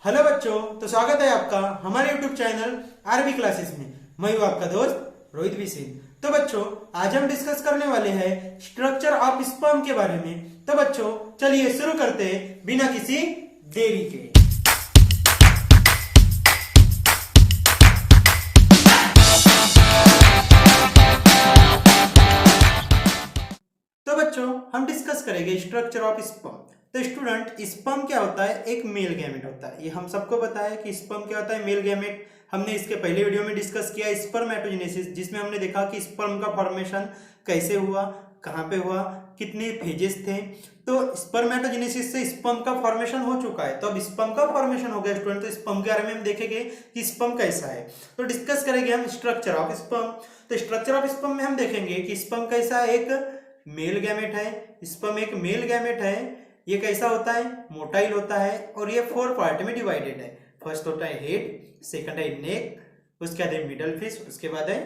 Hello बच्चों, तो स्वागत है आपका हमारे YouTube चैनल आरबी क्लासेस में। मैं हूं आपका दोस्त रोहित भी सिंह। तो बच्चों, आज हम डिस्कस करने वाले हैं स्ट्रक्चर ऑफ स्पर्म के बारे में। तो बच्चों, चलिए शुरू करते हैं बिना किसी देरी के। तो बच्चों, हम डिस्कस करेंगे स्ट्रक्चर ऑफ स्पर्म। तो स्टूडेंट, स्पर्म क्या होता है? एक मेल गैमेट होता है। ये हम सबको पता है कि स्पर्म क्या होता है, मेल गैमेट। हमने इसके पहले वीडियो में डिस्कस किया स्पर्मेटोजेनेसिस, जिसमें हमने देखा कि स्पर्म का फॉर्मेशन कैसे हुआ, कहाँ पे हुआ, कितने फेजेस थे। तो स्पर्मेटोजेनेसिस से स्पर्म का फॉर्मेशन हो चुका है। तो अब स्पर्म का फॉर्मेशन हो गया स्टूडेंट, तो स्पर्म के बारे में हम देखेंगे कि स्पर्म कैसा है। तो डिस्कस करेंगे हम स्ट्रक्चर ऑफ स्पर्म। तो स्ट्रक्चर ऑफ स्पर्म में हम देखेंगे कि स्पर्म कैसा है, एक मेल गैमेट है। स्पर्म एक मेल गैमेट है। ये कैसा होता है? मोटाइल होता है और ये 4 पार्ट में डिवाइडेड है। फर्स्ट होता है हेड, सेकंड है नेक, उसके बाद है मिडल फिश, उसके बाद है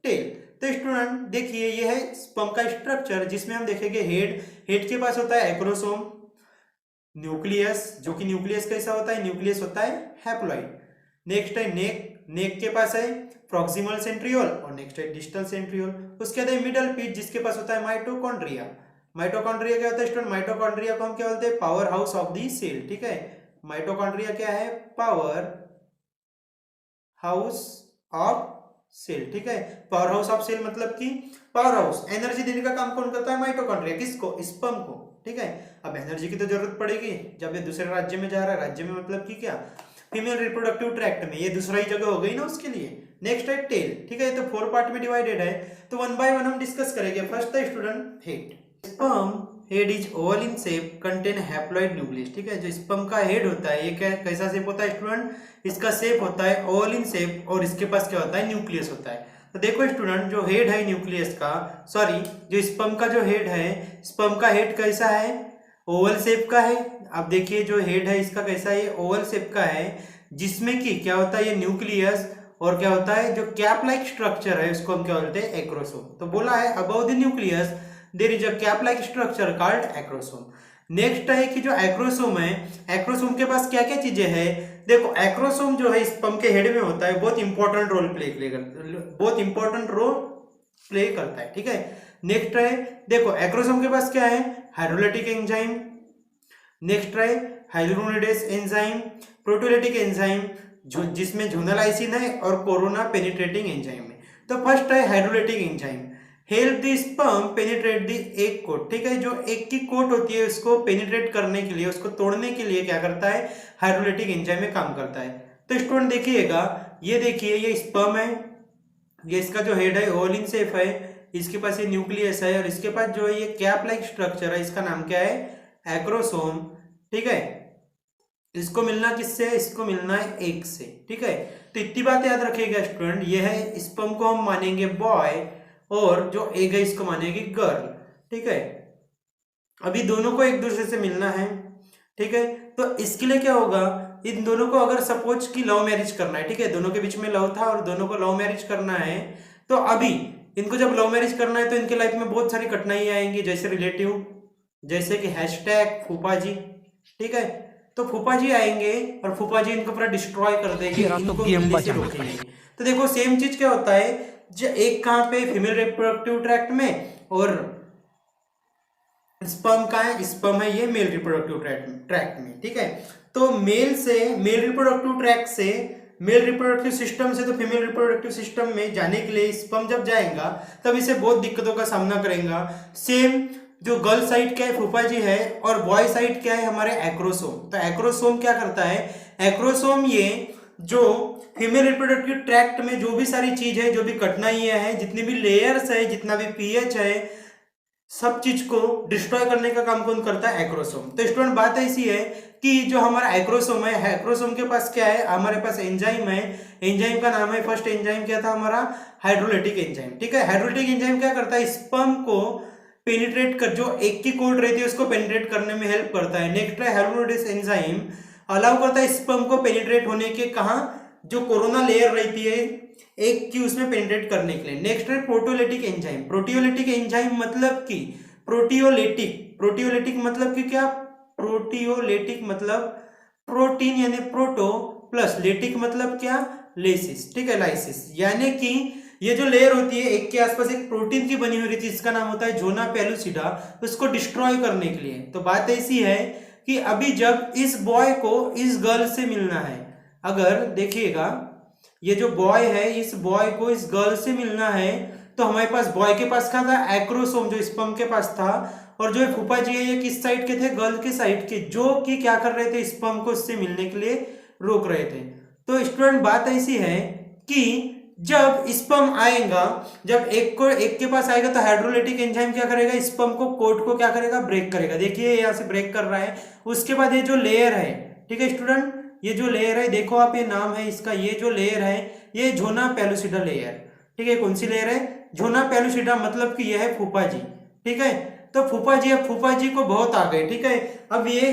टेल। तो स्टूडेंट देखिए, ये है स्पर्म का स्ट्रक्चर, जिसमें हम देखेंगे हेड के पास होता है एक्रोसोम, न्यूक्लियस, जो कि न्यूक्लियस कैसा होता है? न्यूक्लियस होता है हैप्लॉइड। नेक्स्ट है नेक के पास है प्रॉक्सिमल सेंट्रियोल और नेक्स्ट है डिस्टल सेंट्रियोल। उसके बाद मिडल पीस, जिसके पास होता है माइटोकॉन्ड्रिया। माइटोकॉन्ड्रिया क्या होता है स्टूडेंट? माइटोकॉन्ड्रिया को हम क्या बोलते हैं? Power house of the cell. ठीक है, माइटोकॉन्ड्रिया क्या है? Power house of cell. ठीक है, पावर हाउस ऑफ सेल मतलब कि पावर हाउस, एनर्जी देने का काम कौन करता है? माइटोकॉन्ड्रिया। किसको? स्पर्म को। ठीक है, अब एनर्जी की तो जरूरत पड़ेगी जब ये दूसरे राज्य में जा रहा है। राज्य में मतलब कि क्या? फीमेल रिप्रोडक्टिव ट्रैक्ट में। ये दूसरा ही जगह हो गई ना उसके लिए। नेक्स्ट है टेल। ठीक है, तो 4 पार्ट में डिवाइडेड है। तो 1 बाय 1 हम डिस्कस करेंगे। फर्स्ट है student head. Sperm head is oval in shape, contain haploid nucleus. ठीक है, जो स्पर्म का हेड होता है, ये क्या कैसा शेप होता है स्टूडेंट? इसका शेप होता है ओवल इन शेप और इसके पास क्या होता है? न्यूक्लियस होता है। तो देखो स्टूडेंट, जो हेड है न्यूक्लियस का, सॉरी, जो स्पर्म का जो हेड है, स्पर्म का हेड कैसा है? ओवल शेप का है। अब देखिए, जो हेड है इसका कैसा है? ओवल शेप का है, जिसमें कि क्या होता है? ये न्यूक्लियस और क्या होता है? जो कैप लाइक स्ट्रक्चर है उसको हम क्या बोलते हैं? एक्रोसोम। तो बोला है above the nucleus there is a cap like structure called acrosome. Next है कि जो एक्रोसोम है, एक्रोसोम के पास क्या क्या चीजें हैं? देखो, एक्रोसोम जो है स्पर्म के हेड में होता है, बहुत इंपॉर्टेंट रोल प्ले करता है। ठीक है, नेक्स्ट है, देखो एक्रोसोम के पास क्या है? Hydrolytic enzyme. नेक्स्ट है हाइड्रोनिडेस एंजाइम, प्रोटियोलिटिक एंजाइम, जो जिसमें झोनलाइसिन है, और कोरोना पेनिट्रेटिंग एंजाइम है। तो फर्स्ट है hydrolytic enzyme, help the sperm penetrate the egg coat. ठीक है, जो एग की कोट होती है उसको पेनिट्रेट करने के लिए, उसको तोड़ने के लिए क्या करता है? हाइड्रोलाइटिक एंजाइम में काम करता है। तो स्टूडेंट देखिएगा, ये देखिए, ये स्पर्म है, ये इसका जो हेड है ओवल इन शेप है, इसके पास ये न्यूक्लियस है और इसके पास जो है ये कैप लाइक स्ट्रक्चर है, इसका नाम क्या है? एक्रोसोम। ठीक है, इसको मिलना किससे? इसको मिलना है एग से। ठीक है, तो इतनी बात याद रखिएगा स्टूडेंट, ये है स्पर्म को हम मानेंगे बॉय और जो एग है इसको मानेंगे गर्ल। ठीक है, अभी दोनों को एक दूसरे से मिलना है। ठीक है, तो इसके लिए क्या होगा? इन दोनों को अगर सपोज की लव मैरिज करना है, ठीक है, दोनों के बीच में लव था और दोनों को लव मैरिज करना है, तो अभी इनको जब लव मैरिज करना है तो इनके लाइफ में बहुत सारी कठिनाइयां आएंगी, जैसे रिलेटिव, जैसे कि हैशटैग फूफा जी। ठीक है, तो फूफा जी आएंगे और फूफा जी इनको पूरा डिस्ट्रॉय कर देंगे, इनको मिलने से रोकेंगे। तो देखो सेम चीज क्या होता है, जो एक कहां पे? फीमेल रिप्रोडक्टिव ट्रैक्ट में, और स्पर्म का है, स्पर्म है ये मेल रिप्रोडक्टिव ट्रैक्ट में। ठीक है, तो मेल रिप्रोडक्टिव ट्रैक्ट से, मेल रिप्रोडक्टिव सिस्टम से तो फीमेल रिप्रोडक्टिव सिस्टम में जाने के लिए स्पर्म जब जाएगा तब इसे बहुत दिक्कतों का सामना करेगा। सेम जो गर्ल साइड क्या है? फूफा जी है, और बॉय साइड क्या है? हमारे एक्रोसोम। तो एक्रोसोम क्या करता है? एक्रोसोम ये जो फीमेल रिप्रोडक्टिव ट्रैक्ट में जो भी सारी चीज है, जो भी कठिनाइयां हैं, जितनी भी लेयर्स है, जितना भी पीएच है, सब चीज को डिस्ट्रॉय करने का काम कौन करता है? एक्रोसोम। तो स्टूडेंट बात ऐसी है कि जो हमारा एक्रोसोम है, एक्रोसोम के पास क्या है? हमारे पास एंजाइम है। एंजाइम का नाम है, फर्स्ट एंजाइम क्या था हमारा? Hydrolytic enzyme. ठीक है, हाइड्रोलाइटिक एंजाइम क्या करता है? स्पर्म को पेनिट्रेट कर, जो एक की कोट रहती है उसको पेनिट्रेट करने में हेल्प करता है। नेक्स्ट है हाइड्रोलाइटिस एंजाइम, अलाउ करता है स्पर्म को पेनिट्रेट होने के, कहां? जो कोरोना लेयर रहती है एक की, उसमें पेनिट्रेट करने के लिए। नेक्स्ट है प्रोटियोलिटिक एंजाइम। प्रोटियोलिटिक एंजाइम मतलब कि प्रोटियोलिटिक मतलब कि क्या? प्रोटियोलिटिक मतलब प्रोटीन यानी प्रोटो प्लस लेटिक मतलब क्या, लेसिस, ठीक है, लाइसिस, यानी कि ये जो लेयर होती है एक के आसपास एक प्रोटीन की बनी हुई रहती है जिसका नाम होता है जोना पेलुसिडा, उसको डिस्ट्रॉय करने के लिए। तो बात ऐसी है कि अभी जब इस बॉय को इस गर्ल से मिलना है, अगर देखिएगा ये जो बॉय है इस बॉय को इस गर्ल से मिलना है, तो हमारे पास बॉय के पास क्या था, एक्रोसोम जो स्पर्म के पास था, और जो फूफा जी है ये किस साइड के थे, गर्ल के साइड के, जो कि क्या कर रहे थे, स्पर्म को इससे मिलने के लिए रोक रहे थे। तो स्टूडेंट बात ऐसी है कि जब स्पर्म आएगा, जब एक के पास आएगा तो हाइड्रोलाइटिक एंजाइम क्या करेगा, स्पर्म को कोट को क्या करेगा, ब्रेक करेगा। देखिए यहाँ से ब्रेक कर रहा है। उसके बाद ये जो लेयर है, ठीक है स्टूडेंट, ये जो लेयर है देखो आप, ये नाम है इसका, ये जो लेयर है ये झोना पेलुसिडा लेयर, ठीक है। कौन सी लेयर है, झोना पेलुसिडा, मतलब कि यह है फूफा जी, ठीक है। तो फूफा जी, अब फूफा जी को बहुत आ गए, ठीक है। अब ये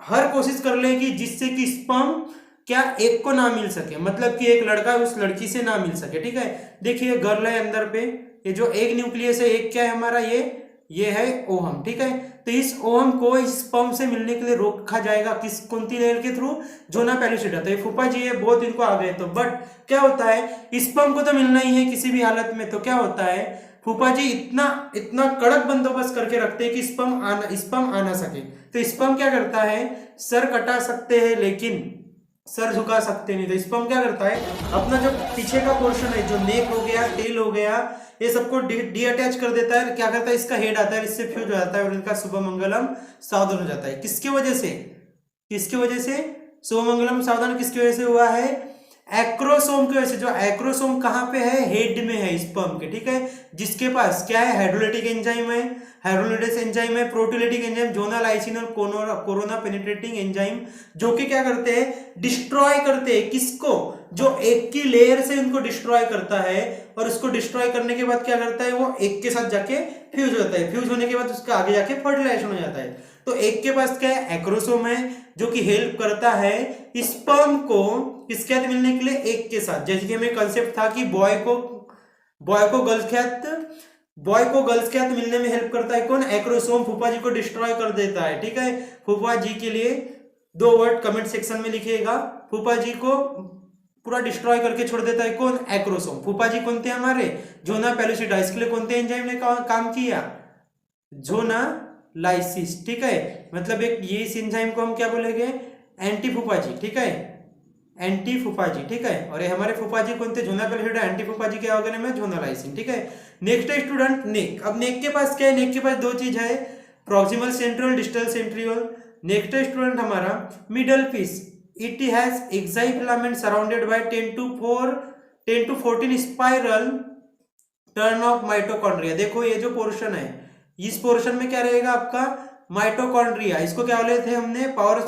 हर कोशिश कर ले कि जिससे कि स्पर्म क्या एक को ना मिल सके, मतलब कि एक लड़का उस लड़की से ना मिल सके, ठीक है। देखिए गर्ल है अंदर पे, ये जो एक न्यूक्लियस है, एक क्या है हमारा, ये है ओहम, ठीक है। तो इस ओहम को इस स्पर्म से मिलने के लिए रोका जाएगा किस, कौन सी लेयर के थ्रू, जोना पेलुसिडा। तो ये फूफा जी है, बहुत इनको आ गए। तो बट क्या होता है, स्पर्म को तो मिलना ही है किसी भी हालत में। तो क्या होता है, फूफा जी इतना इतना कड़क बंदोबस्त करके रखते हैं कि स्पर्म आ ना सके। तो स्पर्म क्या करता है, सर कटा सकते हैं लेकिन सर झुका सकते नहीं। तो स्पर्म क्या करता है, अपना जो पीछे का पोर्शन है, जो नेक हो गया, टेल हो गया, ये सबको डी अटैच कर देता है। क्या करता है, इसका हेड आता है, इससे फ्यूज हो जाता है और इनका शुभ मंगलम सावधान हो जाता है। किसकी वजह से, किसकी वजह से शुभ मंगलम सावधान किसकी वजह से हुआ है, एक्रोसोम की वजह से। जो एक्रोसोम कहाँ पे है, हेड में है स्पर्म के, ठीक है। जिसके पास क्या है, हाइड्रोलाइटिक एंजाइम है, हाइड्रोलाइटिस एंजाइम है, प्रोटीओलिटिक एंजाइम, जोना लाइसिन और कोरोना पेनिट्रेटिंग एंजाइम, जो कि क्या करते हैं, डिस्ट्रॉय करते हैं किसको, जो एक की लेयर से उनको डिस्ट्रॉय करता है। और उसको डिस्ट्रॉय करने के बाद क्या करता है, वो एक के साथ जाके फ्यूज हो जाता है। फ्यूज होने के बाद उसका आगे जाके फर्टिलाइजेशन हो जाता है। तो एक के पास क्या है, एक्रोसोम है, जो कि हेल्प करता है स्पर्म को किसके साथ मिलने के लिए, एक के साथ। जैसे कि हमें कंसेप्ट था कि बॉय को गर्ल्स के साथ मिलने में हेल्प करता है कौन, एक्रोसोम। फूफा जी को डिस्ट्रॉय कर देता है, ठीक है। फूफा जी के लिए 2 वर्ड कमेंट सेक्शन में लिखिएगा। फूफा जी को पूरा डिस्ट्रॉय करके छोड़ देता है कौन, एक्रोसोम। फूफा जी कौन थे हमारे, जोना पेलुसिडा। इसके लिए कौन से एंजाइम ने काम किया, जोना लाइसिस, ठीक है। मतलब एक ये इस एंजाइम को हम क्या बोलेंगे, एंटी फूफा जी, ठीक है, एंटी फूफा जी, ठीक है। और ये हमारे फूफा जी कौन थे, जोना पेलुसिडा। एंटी फूफा जी क्या ऑर्गेनिज्म है, जोना लाइसिन, ठीक है। नेक्स्ट है स्टूडेंट नेक। अब नेक के पास क्या है, नेक के पास 2 चीज है, proximal centriole, distal centriole. Next है स्टूडेंट हमारा middle piece. It has axial filament surrounded by 10 to 14 spiral turn of mitochondria. देखो ये जो पोर्शन है, इस पोर्शन में क्या रहेगा आपका, माइटोकॉन्ड्रिया। इसको क्या बोले थे हमने, power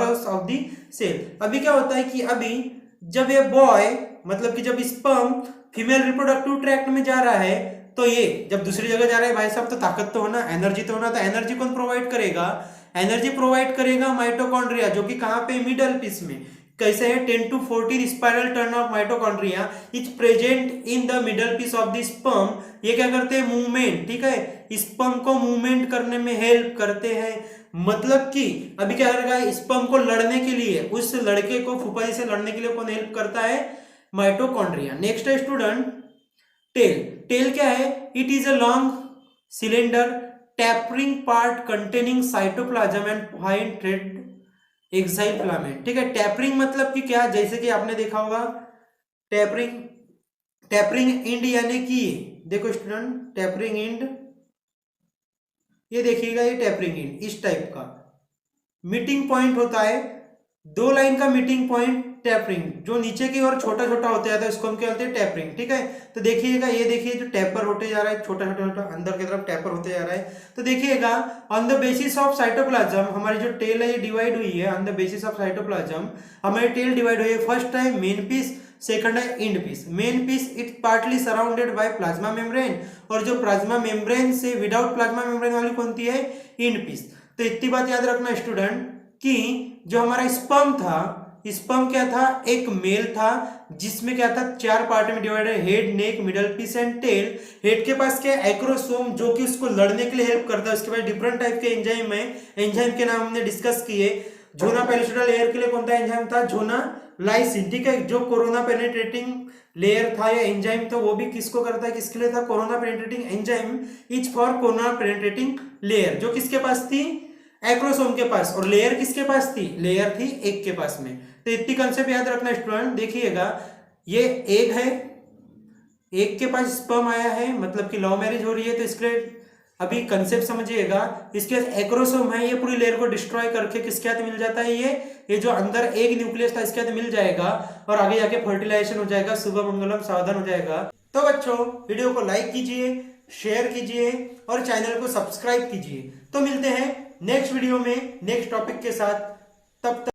house of the cell. अभी क्या होता है कि अभी जब ये बॉय, मतलब कि जब स्पर्म फीमेल रिप्रोडक्टिव ट्रैक्ट में जा रहा है, तो ये जब दूसरी जगह जा रहा है भाई साहब, तो ताकत तो होना, एनर्जी तो होना। तो एनर्जी कौन प्रोवाइड करेगा, एनर्जी प्रोवाइड करेगा माइटोकॉन्ड्रिया, जो कि कहां पे, मिडल पीस में। कैसे है, 10 to 14 spiral turn of mitochondria is present in the middle piece of the sperm. ये क्या करते हैं, मूवमेंट, ठीक है, स्पर्म को मूवमेंट करने में हेल्प करते हैं। मतलब कि अभी क्या करेगा, स्पर्म को लड़ने के लिए, उस लड़के को फूफाई से लड़ने के लिए कौन हेल्प करता है, माइटोकॉन्ड्रिया। नेक्स्ट है स्टूडेंट टेल। टेल क्या है, it is a long cylinder tapering part containing cytoplasm and fine thread axial filament, ठीक है। टैपरिंग मतलब कि क्या, जैसे कि आपने देखा होगा टैपरिंग इंड, यानी कि देखो स्टूडेंट, टैपरिंग इंड, ये देखिएगा, ये टैपरिंग इंड इस टाइप का मीटिंग पॉइंट होता है, 2 लाइन का मीटिंग पॉइंट टैपरिंग, जो नीचे की ओर छोटा छोटा होता जाता है, उसको हम क्या बोलते हैं, टैपरिंग, ठीक है। तो देखिएगा, ये देखिए जो टैपर होते जा रहा है, छोटा छोटा छोटा अंदर की तरफ टैपर होते जा रहा है। तो देखिएगा, on the basis of cytoplasm, हमारी जो टेल है ये डिवाइड हुई है। On the basis of cytoplasm हमारी टेल डिवाइड हुई है। फर्स्ट है मेन पीस, सेकंड है end piece. Main piece it partly surrounded by plasma membrane, और जो प्लाज्मा मेम्ब्रेन से विदाउट प्लाज्मा मेम्ब्रेन वाली कौन सी है, इंड पीस। तो इतनी बात याद रखना स्टूडेंट कि जो हमारा स्पर्म था, स्पर्म क्या था, एक मेल था, जिसमें क्या था, 4 पार्ट में डिवाइड है, head, neck, middle piece and tail. Head के पास क्या है, एक्रोसोम, जो कि उसको लड़ने के लिए हेल्प करता है। उसके पास डिफरेंट टाइप के एंजाइम है, एंजाइम के नाम हमने डिस्कस किए। जोना पेनिट्रेटिंग लेयर के लिए कौन सा एंजाइम था, जोना लाइसिन, ठीक है। जो कोरोना पेनिट्रेटिंग लेयर था या एंजाइम था वो भी किसको करता है, किसके लिए था, corona penetrating enzyme is for corona penetrating layer, जो किसके पास थी, एक्रोसोम के पास। और लेयर किसके पास थी, लेयर थी एग के पास में। तो इतनी कंसेप्ट याद रखना स्टूडेंट। देखिएगा ये एग है, एग के पास स्पर्म आया है, मतलब कि लव मैरिज हो रही है, तो इसके अभी कंसेप्ट समझिएगा। इसके बाद एक्रोसोम है, ये पूरी लेयर को डिस्ट्रॉय करके किसके हाथ मिल जाता है, ये जो अंदर एग न्यूक्लियस था इसके हाथ मिल जाएगा और आगे जाके फर्टिलाइजेशन हो जाएगा, शुभ मंगलम सावधान हो जाएगा। तो बच्चों वीडियो को लाइक कीजिए, शेयर कीजिए और चैनल को सब्सक्राइब कीजिए। तो मिलते हैं नेक्स्ट वीडियो में नेक्स्ट टॉपिक के साथ, तब तक